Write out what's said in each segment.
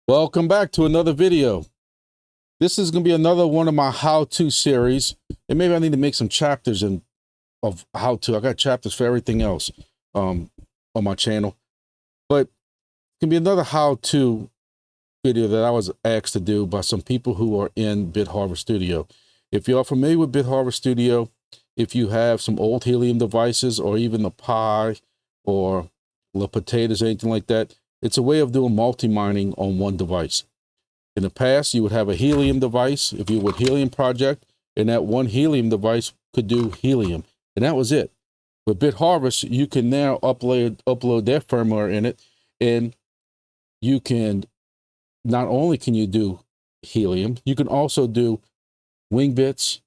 Welcome back to another video. This is going to be another one of my how-to series, and maybe I need to make some chapters of how-to. I got chapters for everything else on my channel, but it's going to be another how-to video that I was asked to do by some people who are in Bit Harvest Studio. If you are familiar with Bit Harvest Studio, if you have some old Helium devices or even the Pi or the potatoes, anything like that, it's a way of doing multi-mining on one device. In the past, you would have a Helium device, if you would Helium project, and that one Helium device could do Helium, and that was it. With Bit Harvest, you can now upload their firmware in it, and you can, not only can you do Helium, you can also do wingbits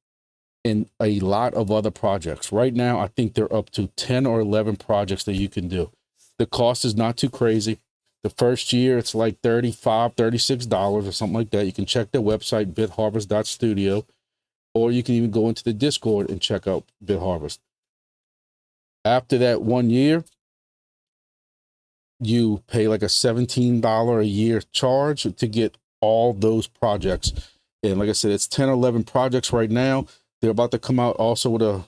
and a lot of other projects. Right now, I think they're up to 10 or 11 projects that you can do. The cost is not too crazy. The first year, it's like $35, $36 or something like that. You can check their website, bitharveststudio, or you can even go into the Discord and check out Bit Harvest. After that 1 year, you pay like a $17 a year charge to get all those projects. And like I said, it's 10 or 11 projects right now. They're about to come out also with a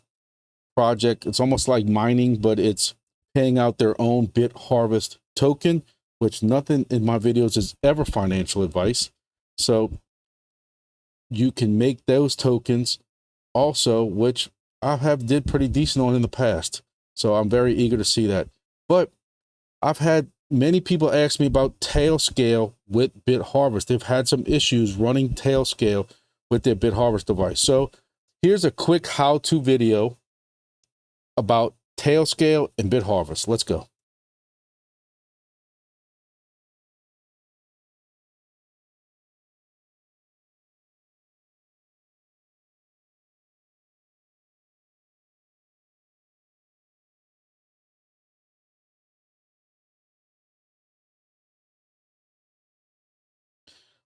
project. It's almost like mining, but it's paying out their own Bit Harvest token, which nothing in my videos is ever financial advice. So you can make those tokens also, which I have did pretty decent on in the past. So I'm very eager to see that. But I've had many people ask me about Tailscale with Bit Harvest. They've had some issues running Tailscale with their Bit Harvest device. So here's a quick how-to video about Tailscale and Bit Harvest. Let's go.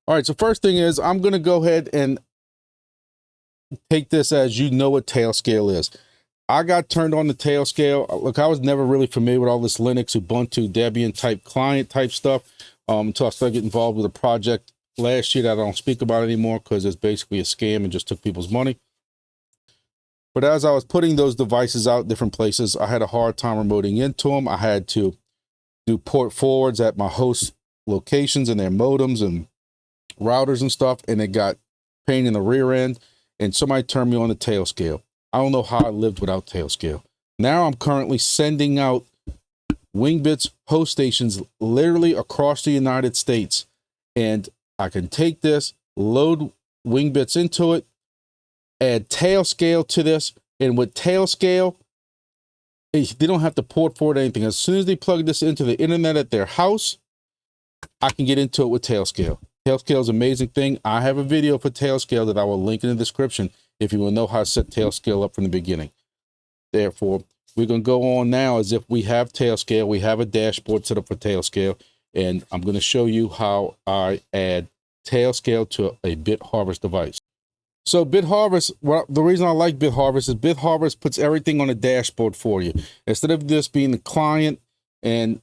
All right, so first thing is I'm going to go ahead and take this as you know what Tailscale is. I got turned on to Tailscale. Look, I was never really familiar with all this Linux, Ubuntu, Debian type client type stuff until I started getting involved with a project last year that I don't speak about anymore because it's basically a scam and just took people's money. But as I was putting those devices out different places, I had a hard time remoting into them. I had to do port forwards at my host locations and their modems and routers and stuff, and it got pain in the rear end, and somebody turned me on to Tailscale. I don't know how I lived without Tailscale. Now I'm currently sending out wingbits host stations literally across the United States, and I can take this, load wingbits into it, add Tailscale to this, and with Tailscale, they don't have to port forward anything. As soon as they plug this into the internet at their house, I can get into it with Tailscale. Tailscale is an amazing thing. I have a video for Tailscale that I will link in the description if you want to know how to set Tailscale up from the beginning. Therefore, we're going to go on now as if we have Tailscale. We have a dashboard set up for Tailscale, and I'm going to show you how I add Tailscale to a Bit Harvest device. So Bit Harvest, well, the reason I like Bit Harvest is Bit Harvest puts everything on a dashboard for you. Instead of this being the client and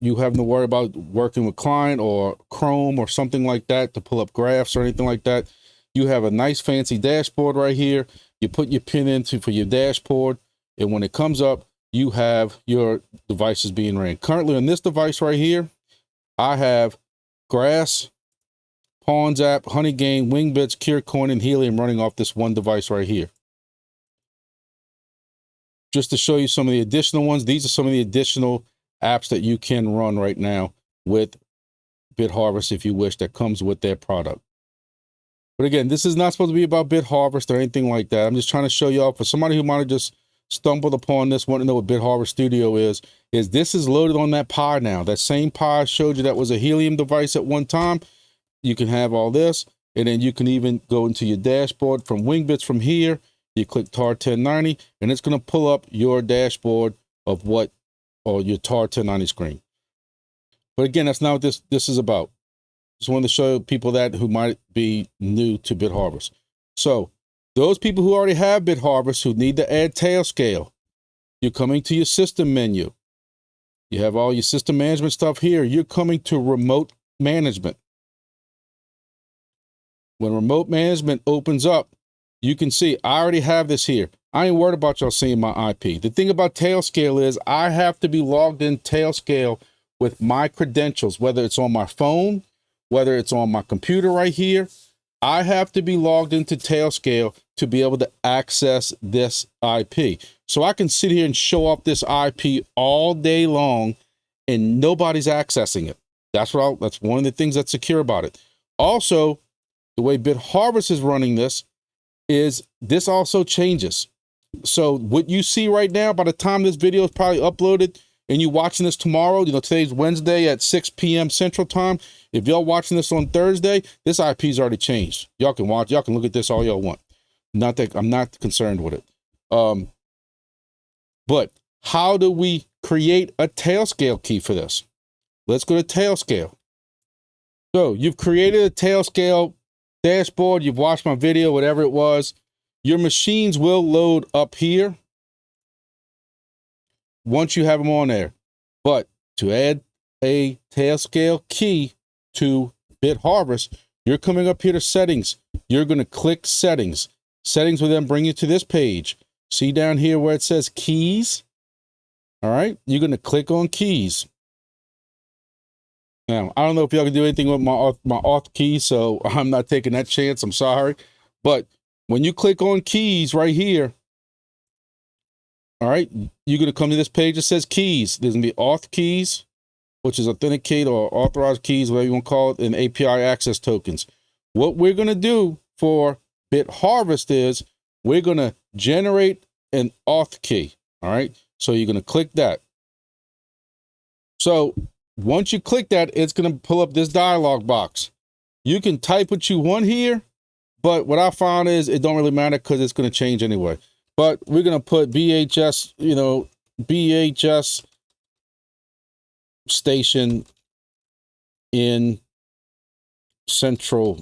you having to worry about working with client or Chrome or something like that to pull up graphs or anything like that, you have a nice fancy dashboard right here. You put your pin into for your dashboard, and when it comes up, you have your devices being ran. Currently on this device right here, I have Grass, Pawns app, Honey Game, Wingbits, Curecoin, and Helium running off this one device right here. Just to show you some of the additional ones, these are some of the additional apps that you can run right now with Bit Harvest if you wish, that comes with their product. But again, this is not supposed to be about Bit Harvest or anything like that. I'm just trying to show y'all, for somebody who might have just stumbled upon this, want to know what Bit Harvest Studio is this is loaded on that Pi now. That same Pi I showed you that was a Helium device at one time. You can have all this, and then you can even go into your dashboard from Wingbits from here. You click TAR 1090, and it's going to pull up your dashboard of what, or your TAR 1090 screen. But again, that's not what this is about. Just wanted to show people that who might be new to Bit Harvest. So those people who already have Bit Harvest who need to add Tailscale, you're coming to your system menu. You have all your system management stuff here. You're coming to remote management. When remote management opens up, you can see I already have this here. I ain't worried about y'all seeing my IP. The thing about Tailscale is I have to be logged in Tailscale with my credentials, whether it's on my phone, whether it's on my computer right here. I have to be logged into Tailscale to be able to access this IP. So I can sit here and show off this IP all day long and nobody's accessing it. That's one of the things that's secure about it. Also, the way Bit Harvest is running this is this also changes. So what you see right now, by the time this video is probably uploaded and you watching this tomorrow, today's Wednesday at 6 p.m. Central Time. If y'all watching this on Thursday, this IP's already changed. Y'all can watch, y'all can look at this all y'all want. Not that I'm not concerned with it. But how do we create a Tailscale key for this? Let's go to Tailscale. So you've created a Tailscale dashboard. You've watched my video, whatever it was. Your machines will load up here once you have them on there. But to add a Tailscale key to Bit Harvest, you're coming up here to settings. You're going to click settings. Settings will then bring you to this page. See down here where it says keys? All right, you're going to click on keys. Now, I don't know if y'all can do anything with my auth key, so I'm not taking that chance. I'm sorry. But when you click on keys right here, all right, you're going to come to this page that says keys. There's going to be auth keys, which is authenticate or authorized keys, whatever you want to call it, and API access tokens. What we're going to do for Bit Harvest is we're going to generate an auth key. All right, so you're going to click that. So once you click that, it's going to pull up this dialog box. You can type what you want here, but what I found is it don't really matter because it's going to change anyway. But we're going to put bhs, bhs station in central,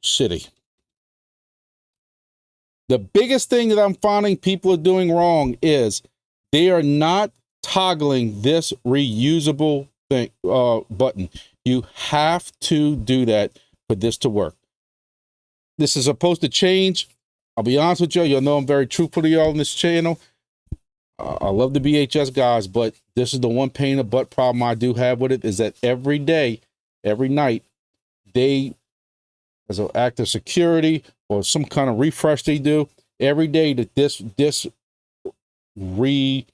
city. The biggest thing that I'm finding people are doing wrong is they are not toggling this reusable thing button. You have to do that for this to work. This is supposed to change. I'll be honest with you. You'll know I'm very truthful to y'all on this channel. I love the BHS guys, but this is the one pain in the butt problem I do have with it is that every day, every night, they, as an act of security or some kind of refresh they do, every day that this repopulates,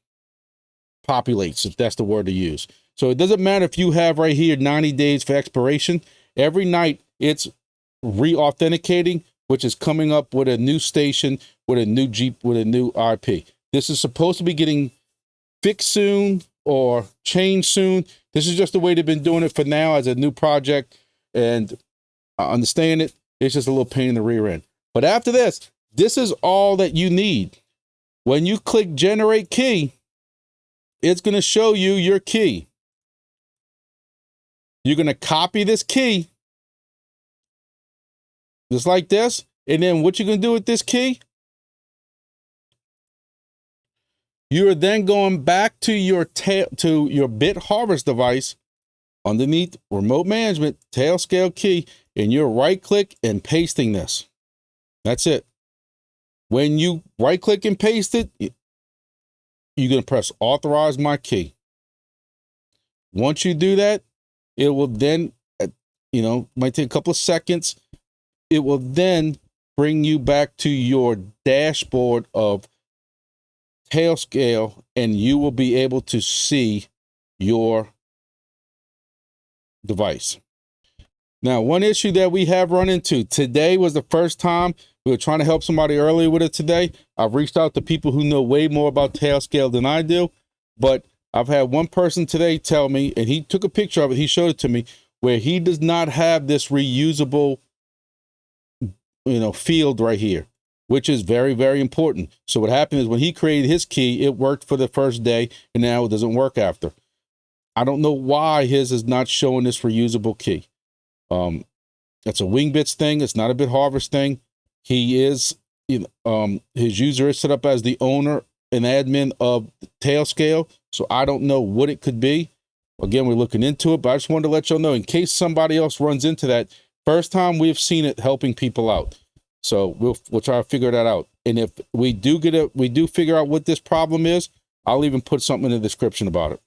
if that's the word to use. So it doesn't matter if you have right here 90 days for expiration. Every night it's re-authenticating, which is coming up with a new station, with a new Jeep, with a new IP. This is supposed to be getting fixed soon or changed soon. This is just the way they've been doing it for now as a new project. And I understand it. It's just a little pain in the rear end. But after this, this is all that you need. When you click generate key, it's going to show you your key. You're going to copy this key just like this. And then what you're going to do with this key, you're then going back to your Bit Harvest device underneath remote management, Tailscale Key, and you're right click and pasting this. That's it. When you right click and paste it, you're going to press authorize my key. Once you do that, it will then, might take a couple of seconds. It will then bring you back to your dashboard of Tailscale, and you will be able to see your device. Now, one issue that we have run into today was the first time we were trying to help somebody earlier with it today. I've reached out to people who know way more about Tailscale than I do, but I've had one person today tell me, and he took a picture of it, he showed it to me, where he does not have this reusable, field right here, which is very, very important. So what happened is when he created his key, it worked for the first day, and now it doesn't work after. I don't know why his is not showing this reusable key. It's a wingbits thing. It's not a Bit Harvest thing. He is, his user is set up as the owner and admin of Tailscale. So I don't know what it could be. again, we're looking into it, but I just wanted to let y'all know in case somebody else runs into that. First time we've seen it helping people out. So we'll try to figure that out. And if we do figure out what this problem is, I'll even put something in the description about it.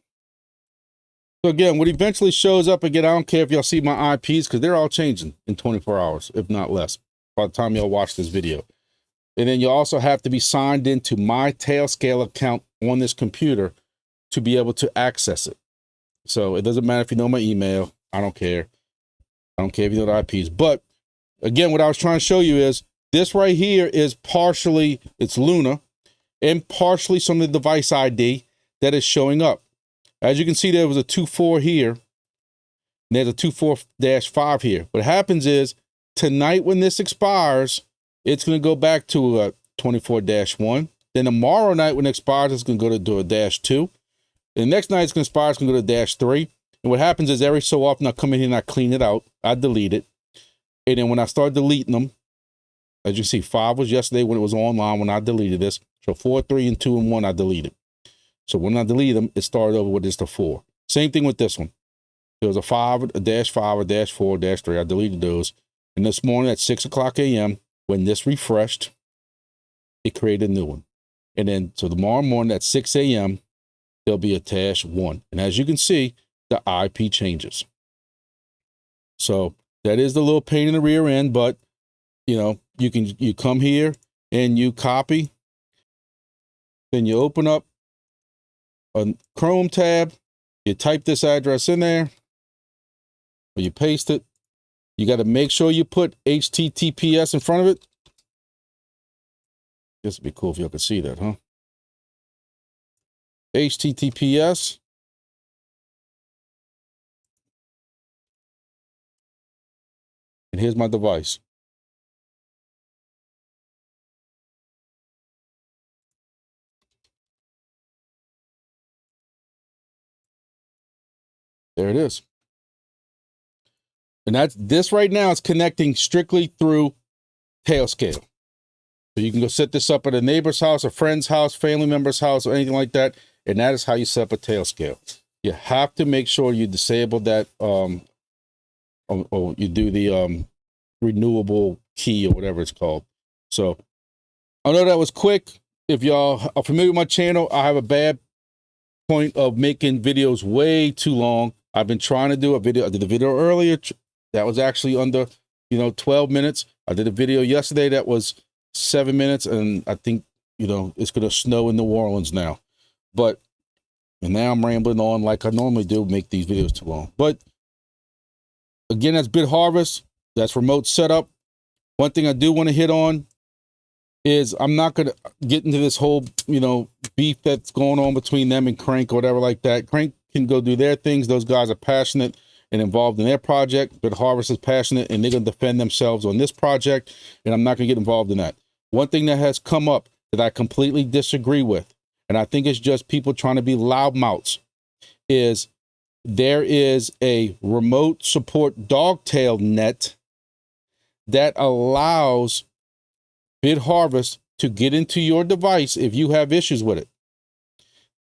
So again, what eventually shows up again, I don't care if y'all see my IPs because they're all changing in 24 hours, if not less, by the time y'all watch this video. And then you also have to be signed into my Tailscale account on this computer to be able to access it. So it doesn't matter if you know my email. I don't care. I don't care if you know the IPs. But again, what I was trying to show you is this right here is partially, it's Luna, and partially some of the device ID that is showing up. As you can see, there was a 2.4 here, and there's a 2.4-5 here. What happens is tonight when this expires, it's going to go back to a 24-1. Then tomorrow night when it expires, it's going to go to a -2. The next night it's going to expire, it's going to go to -3. And what happens is every so often I come in here and I clean it out. I delete it. And then when I start deleting them, as you see, 5 was yesterday when it was online when I deleted this. So 4, 3, and 2, and 1 I deleted. So when I delete them, it started over with just a 4. Same thing with this one. There was a 5, a -5, a -4, a -3. I deleted those. And this morning at 6 o'clock a.m., when this refreshed, it created a new one. And then so tomorrow morning at 6 a.m., there'll be a -1. And as you can see, the IP changes. So that is the little pain in the rear end, but you know, you come here and you copy, then you open up a Chrome tab, you type this address in there, or you paste it. You got to make sure you put HTTPS in front of it. This would be cool if y'all could see that, huh? HTTPS. And here's my device. There it is. And this right now is connecting strictly through Tailscale. So you can go set this up at a neighbor's house, a friend's house, family member's house, or anything like that. And that is how you set up a Tailscale. You have to make sure you disable that, or you do the renewable key or whatever it's called. So I know that was quick. If y'all are familiar with my channel, I have a bad point of making videos way too long. I've been trying to do a video. I did a video earlier that was actually under, 12 minutes. I did a video yesterday that was 7 minutes, and I think, it's going to snow in New Orleans now. And now I'm rambling on like I normally do, make these videos too long. But again, that's Bit Harvest. That's remote setup. One thing I do want to hit on is I'm not going to get into this whole, beef that's going on between them and Crank or whatever like that. Crank can go do their things. Those guys are passionate and involved in their project. Bit Harvest is passionate and they're going to defend themselves on this project. And I'm not going to get involved in that. One thing that has come up that I completely disagree with, and I think it's just people trying to be loudmouths, is there is a remote support dogtail net that allows Bit Harvest to get into your device if you have issues with it.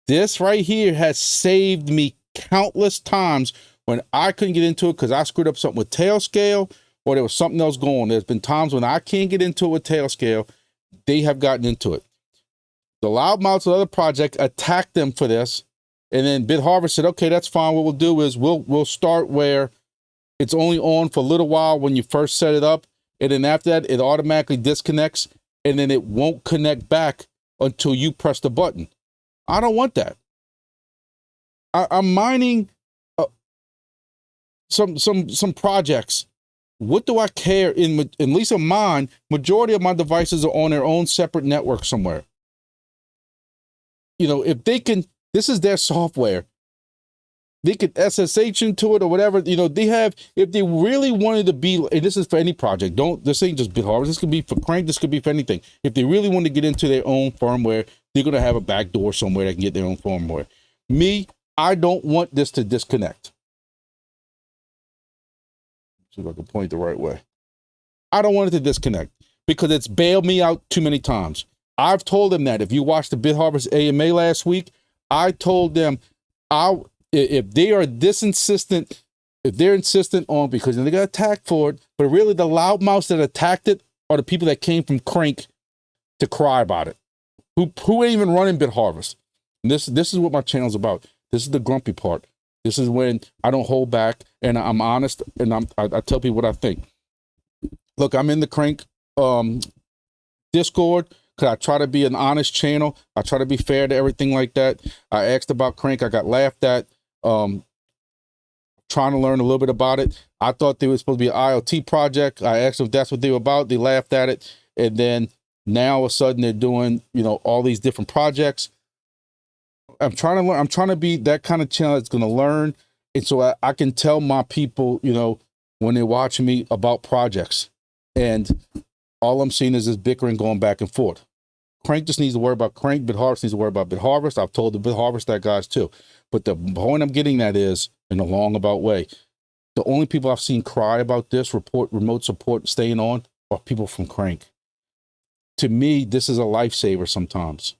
This right here has saved me countless times when I couldn't get into it because I screwed up something with Tailscale or there was something else going on. There's been times when I can't get into it with Tailscale. They have gotten into it. The loudmouths of the other project attacked them for this. And then Bit Harvest said, okay, that's fine. What we'll do is we'll start where it's only on for a little while when you first set it up. And then after that, it automatically disconnects. And then it won't connect back until you press the button. I don't want that. I'm mining some projects. What do I care? At least in mine, majority of my devices are on their own separate network somewhere. If they can, this is their software. They could SSH into it or whatever. They have, if they really wanted to be, and this is for any project, this ain't just Bit Harvest. This could be for Crank. This could be for anything. If they really want to get into their own firmware, they're going to have a back door somewhere that can get their own firmware. Me, I don't want this to disconnect. See if I can point the right way. I don't want it to disconnect because it's bailed me out too many times. I've told them that. If you watched the Bit Harvest AMA last week, I told them If they are this insistent, if they're insistent on, because they got attacked for it, but really the loudmouths that attacked it are the people that came from Crank to cry about it. Who ain't even running Bit Harvest? And this is what my channel's about. This is the grumpy part. This is when I don't hold back and I'm honest and I tell people what I think. Look, I'm in the Crank Discord because I try to be an honest channel. I try to be fair to everything like that. I asked about Crank. I got laughed at. Trying to learn a little bit about it. I thought they were supposed to be an IoT project. I asked them if that's what they were about. They laughed at it. And then now all of a sudden they're doing, you know, all these different projects. I'm trying to learn. I'm trying to be that kind of channel that's going to learn. And so I can tell my people, you know, when they're watching me about projects. And all I'm seeing is this bickering going back and forth. Crank just needs to worry about Crank. Bit Harvest needs to worry about Bit Harvest. I've told the Bit Harvest that guys too. But the point I'm getting at is, in a long about way, the only people I've seen cry about this, report remote support staying on, are people from Crank. To me, this is a lifesaver sometimes.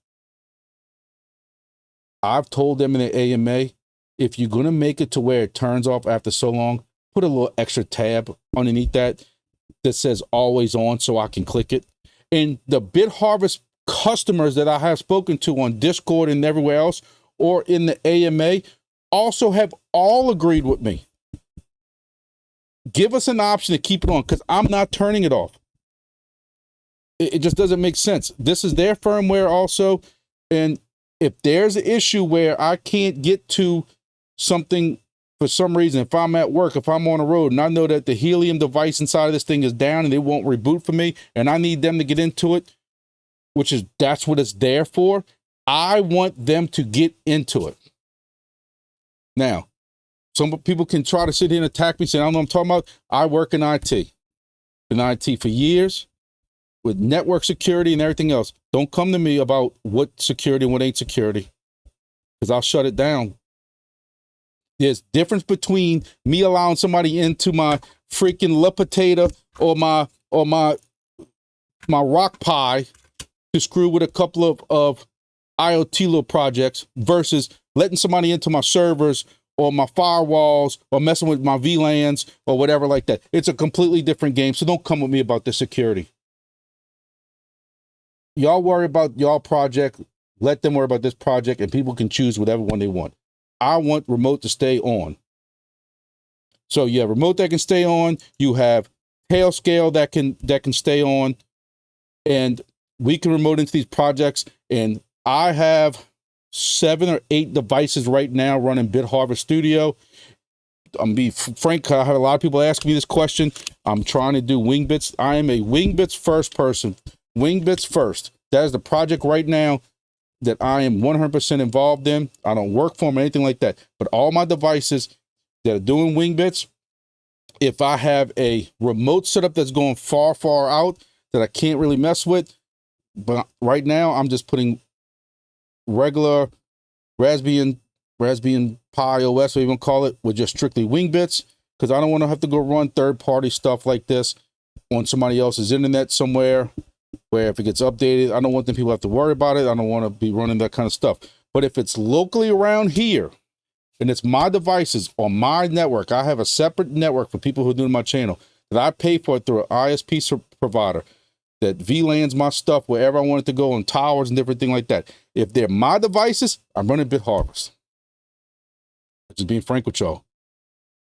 I've told them in the AMA, if you're going to make it to where it turns off after so long, put a little extra tab underneath that says always on so I can click it. And the Bit Harvest customers that I have spoken to on Discord and everywhere else, or in the AMA, also have all agreed with me. Give us an option to keep it on, because I'm not turning it off. It just doesn't make sense. This is their firmware also. And if there's an issue where I can't get to something for some reason, if I'm at work, if I'm on the road, and I know that the helium device inside of this thing is down and it won't reboot for me, and I need them to get into it, that's what it's there for. I want them to get into it. Now, some people can try to sit here and attack me, saying, I don't know what I'm talking about. I work in IT. Been in IT for years with network security and everything else. Don't come to me about what security and what ain't security, because I'll shut it down. There's difference between me allowing somebody into my freaking La Potato or my rock pie to screw with a couple of IoT little projects versus letting somebody into my servers or my firewalls or messing with my VLANs or whatever like that. It's a completely different game. So don't come with me about the security. Y'all worry about y'all project. Let them worry about this project, and people can choose whatever one they want. I want remote to stay on. So yeah, remote that can stay on. You have Tailscale that can stay on, and we can remote into these projects. And I have 7 or 8 devices right now running Bit Harvest Studio. I'm being frank. I have a lot of people asking me this question. I'm trying to do wingbits. I am a wingbits first person. Wingbits first. That is the project right now that I am 100% involved in. I don't work for them or anything like that. But all my devices that are doing wingbits, if I have a remote setup that's going far, far out that I can't really mess with, but right now I'm just putting regular Raspberry Pi OS, or even call it, with just strictly wingbits, because I don't want to have to go run third-party stuff like this on somebody else's internet somewhere, where if it gets updated, I don't want them people to have to worry about it. I don't want to be running that kind of stuff. But if it's locally around here and it's my devices on my network, I have a separate network for people who are doing my channel that I pay for through an ISP provider that VLANs my stuff wherever I want it to go, on towers and different things like that. If they're my devices, I'm running Bit Harvest. Just being frank with y'all.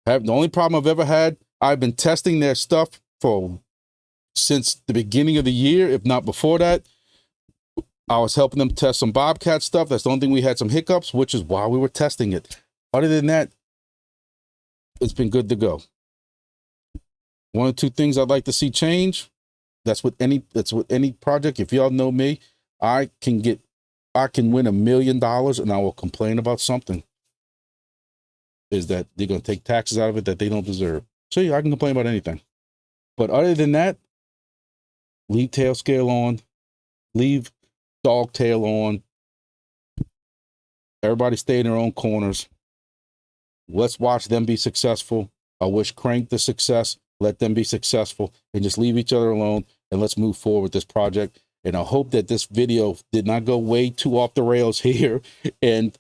The only problem I've ever had, I've been testing their stuff since the beginning of the year, if not before that. I was helping them test some Bobcat stuff. That's the only thing we had some hiccups, which is why we were testing it. Other than that, it's been good to go. One or two things I'd like to see change. That's with any project. If y'all know me, I can win $1 million and I will complain about something. Is that they're going to take taxes out of it that they don't deserve. So yeah, I can complain about anything. But other than that, leave Tailscale on, leave Dogtail on. Everybody stay in their own corners. Let's watch them be successful. I wish Crank the success. Let them be successful, and just leave each other alone, and let's move forward with this project. And I hope that this video did not go way too off the rails here, and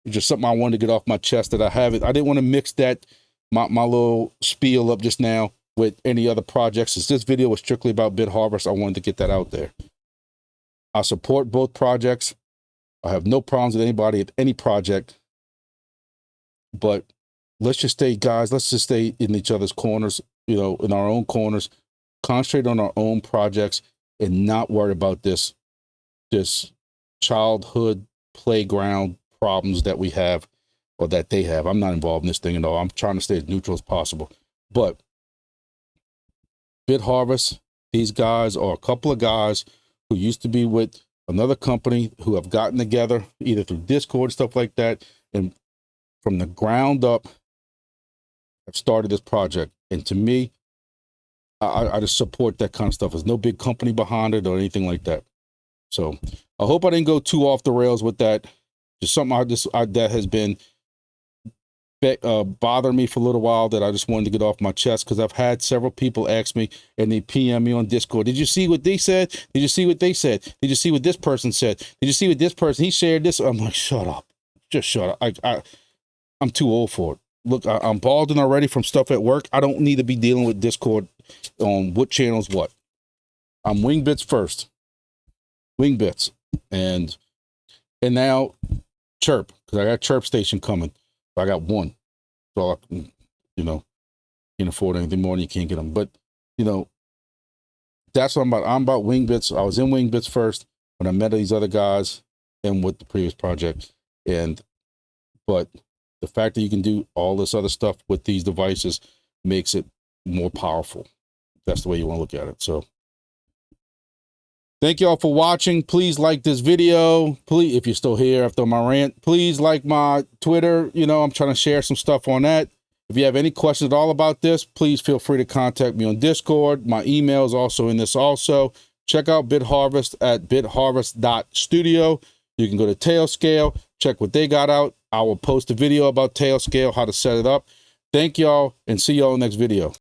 It's just something I wanted to get off my chest that I have it. I didn't want to mix that, my little spiel up just now with any other projects. Since this video was strictly about Bit Harvest, I wanted to get that out there. I support both projects. I have no problems with anybody at any project. But let's just stay, guys, let's just stay in each other's corners, you know, in our own corners, concentrate on our own projects and not worry about this childhood playground problems that we have or that they have. I'm not involved in this thing at all. I'm trying to stay as neutral as possible. But Bit Harvest, these guys are a couple of guys who used to be with another company who have gotten together either through Discord, stuff like that, and from the ground up have started this project. And to me, I just support that kind of stuff. There's no big company behind it or anything like that. So I hope I didn't go too off the rails with that. Just something that has been bothering me for a little while that I just wanted to get off my chest, because I've had several people ask me and they PM me on Discord. Did you see what they said? Did you see what they said? Did you see what this person said? Did you see what this person, he shared this? I'm like, shut up. Just shut up. I'm too old for it. Look, I'm balding already from stuff at work. I don't need to be dealing with Discord on what channel's what. I'm wingbits first. Wingbits. And now chirp, because I got chirp station coming. I got one. So I can, you know, can't afford anything more than you can't get them. But, you know, that's what I'm about. I'm about wingbits. I was in wingbits first when I met these other guys and with the previous project. But the fact that you can do all this other stuff with these devices makes it more powerful. That's the way you want to look at it. So thank y'all for watching. Please like this video. Please, if you're still here after my rant, please like my Twitter. You know, I'm trying to share some stuff on that. If you have any questions at all about this, please feel free to contact me on Discord. My email is also in this also. Check out Bit Harvest at bitharveststudio. You can go to Tailscale, check what they got out. I will post a video about Tailscale, how to set it up. Thank y'all, and see y'all next video.